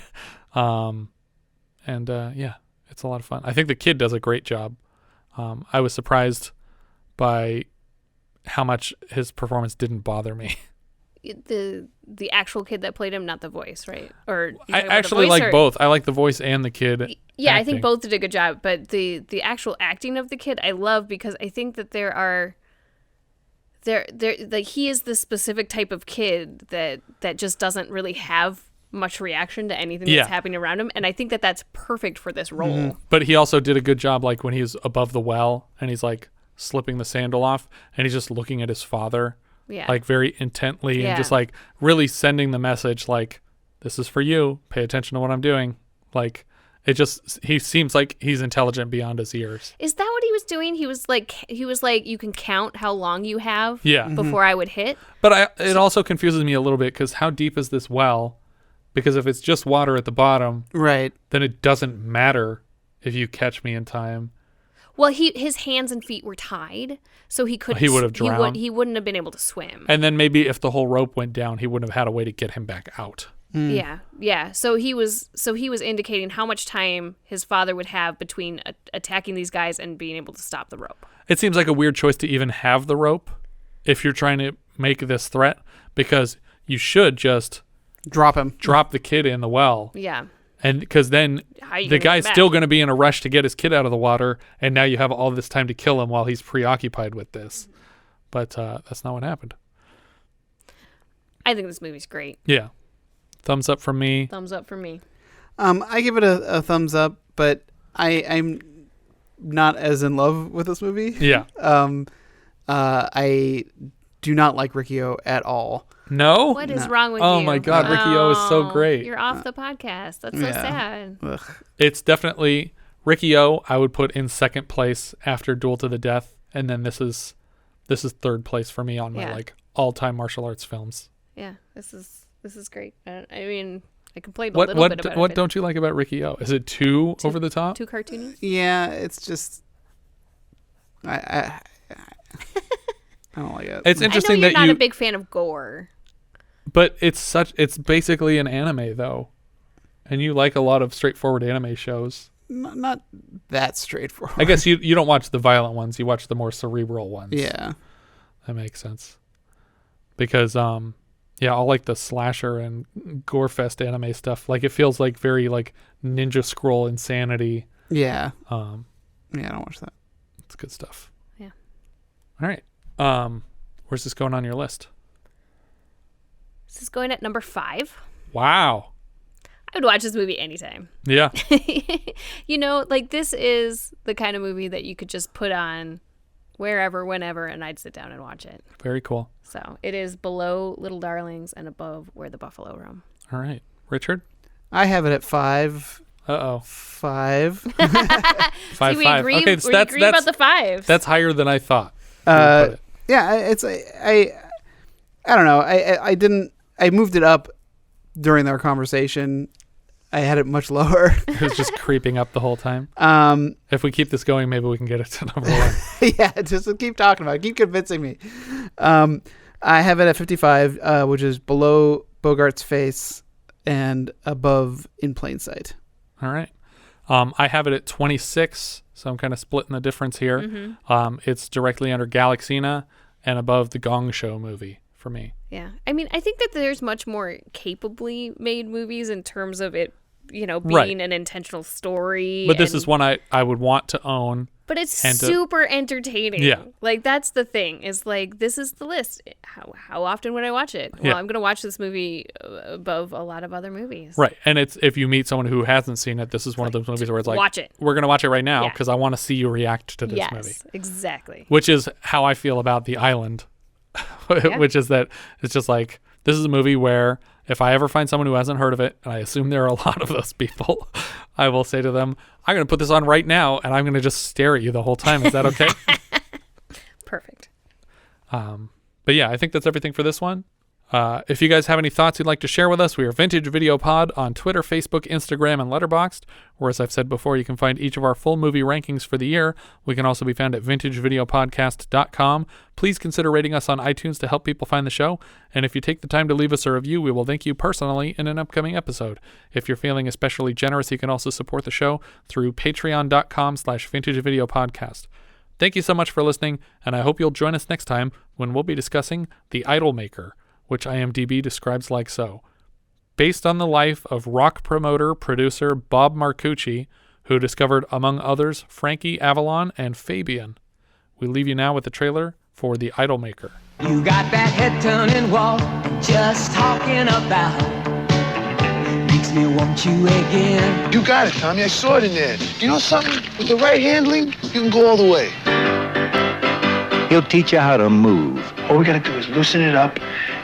Yeah, it's a lot of fun. I think the kid does a great job. I was surprised by how much his performance didn't bother me. The actual kid that played him, not the voice, right? Or I actually like both. I like the voice and the kid. Yeah, acting. I think both did a good job, but the actual acting of the kid I love, because I think that there like he is the specific type of kid that just doesn't really have much reaction to anything that's happening around him, and I think that that's perfect for this role. Mm-hmm. But he also did a good job, like when he's above the well and he's like slipping the sandal off and he's just looking at his father. Yeah. Like very intently and just like really sending the message like, this is for you. Pay attention to what I'm doing. Like he seems like he's intelligent beyond his years. Is that what he was doing? He was like, you can count how long you have before I would hit. But it also confuses me a little bit, because how deep is this well? Because if it's just water at the bottom, right, then it doesn't matter if you catch me in time. Well, his hands and feet were tied, so he couldn't. He would have drowned. He wouldn't have been able to swim. And then maybe if the whole rope went down, he wouldn't have had a way to get him back out. Yeah. So he was indicating how much time his father would have between attacking these guys and being able to stop the rope. It seems like a weird choice to even have the rope if you're trying to make this threat, because you should just drop the kid in the well. Yeah. And because then the guy's still going to be in a rush to get his kid out of the water, and now you have all this time to kill him while he's preoccupied with this. But that's not what happened. I think this movie's great. Yeah. Thumbs up from me. Thumbs up for me. I give it a thumbs up, but I'm not as in love with this movie. Yeah. I do not like Riki-Oh at all. No? What is wrong with you? Oh my God, Riki-Oh is so great. You're off the podcast. That's so sad. Ugh. It's definitely Riki-Oh. I would put in second place after Duel to the Death, and then this is third place for me on my like all-time martial arts films. Yeah, this is great. I mean, I complained a little bit about it. What don't you like about Riki-Oh? Is it too over the top? Too cartoony? Yeah, it's just I don't like it. It's interesting I know you're that not a big fan of gore. But it's basically an anime though. And you like a lot of straightforward anime shows. Not that straightforward. I guess you don't watch the violent ones, you watch the more cerebral ones. Yeah. That makes sense. Because I'll like the slasher and gore fest anime stuff. Like it feels like very like Ninja Scroll insanity. Yeah. Yeah, I don't watch that. It's good stuff. Yeah. All right. Where's this going on your list? This is going at number 5. Wow. I would watch this movie anytime. Yeah. Like this is the kind of movie that you could just put on wherever, whenever, and I'd sit down and watch it. Very cool. So it is below Little Darlings and above Where the Buffalo Roam. All right. Richard? I have it at 5. Uh-oh. 5. 5. See, we agree, okay, we agree about the 5s. That's higher than I thought. Yeah, I don't know. I moved it up during our conversation. I had it much lower. It was just creeping up the whole time. If we keep this going, maybe we can get it to number 1. Yeah, just keep talking about it. Keep convincing me. I have it at 55, which is below Bogart's face and above In Plain Sight. All right. I have it at 26, so I'm kind of splitting the difference here. Mm-hmm. It's directly under Galaxina and above the Gong Show movie for me. Yeah. I mean, I think that there's much more capably made movies in terms of it, being an intentional story. But this is one I would want to own. But it's super entertaining. Yeah. Like, that's the thing. Is like, this is the list. How often would I watch it? Well, I'm going to watch this movie above a lot of other movies. Right. And it's if you meet someone who hasn't seen it, this is one of those movies where it's like, watch it. We're going to watch it right now because I want to see you react to this movie. Yes, exactly. Which is how I feel about The Island. Which is that it's just like, this is a movie where if I ever find someone who hasn't heard of it, and I assume there are a lot of those people, I will say to them, I'm going to put this on right now, and I'm going to just stare at you the whole time. Is that okay? Perfect. But yeah, I think that's everything for this one. If you guys have any thoughts you'd like to share with us, we are Vintage Video Pod on Twitter, Facebook, Instagram, and Letterboxd, where, as I've said before, you can find each of our full movie rankings for the year. We can also be found at vintagevideopodcast.com. Please consider rating us on iTunes to help people find the show, and if you take the time to leave us a review, we will thank you personally in an upcoming episode. If you're feeling especially generous, you can also support the show through patreon.com/vintagevideopodcast. Thank you so much for listening, and I hope you'll join us next time when we'll be discussing The Idolmaker, which IMDb describes like so. Based on the life of rock producer Bob Marcucci, who discovered, among others, Frankie Avalon and Fabian. We leave you now with the trailer for The Idolmaker. You got that head-turning walk, just talking about. Makes me want you again. You got it, Tommy. I saw it in there. You know something? With the right handling, you can go all the way. He'll teach you how to move. All we gotta do is loosen it up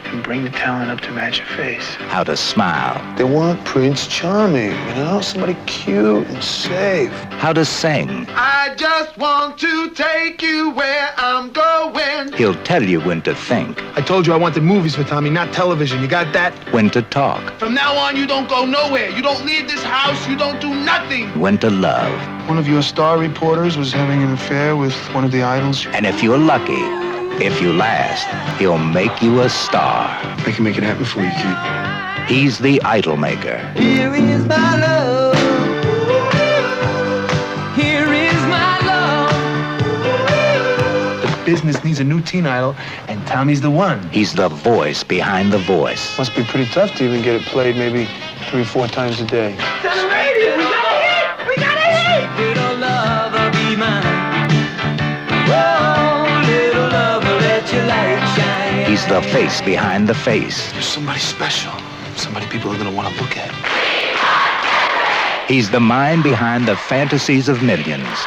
and bring the talent up to match your face. How to smile. They want Prince Charming, somebody cute and safe. How to sing. I just want to take you where I'm going. He'll tell you when to think. I told you I wanted movies for Tommy, not television. You got that? When to talk. From now on, you don't go nowhere. You don't leave this house. You don't do nothing. When to love. One of your star reporters was having an affair with one of the idols. And if you're lucky, if you last, he'll make you a star. I can make it happen for you, kid. He's the Idolmaker. Here is my love. Here is my love. The business needs a new teen idol, and Tommy's the one. He's the voice behind the voice. Must be pretty tough to even get it played maybe 3 or 4 times a day. Turn the radio. We got a hit. We got a hit. Little lover, be mine. Oh, little lover, let your light shine. He's the face behind the face. You're somebody special. Somebody people are going to want to look at. He's the mind behind the fantasies of millions.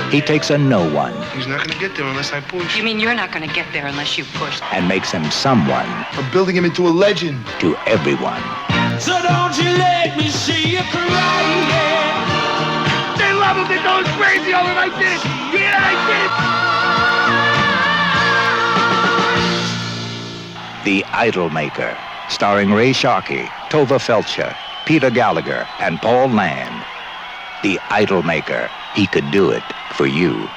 He takes a no one. He's not going to get there unless I push. You mean you're not going to get there unless you push? And makes him someone. I'm building him into a legend. To everyone. So don't you let me see you crying. They love him. They're going crazy over like this. Yeah, I did. The Idolmaker. Starring Ray Sharkey, Tova Felcher, Peter Gallagher, and Paul Land. The Idolmaker. He could do it for you.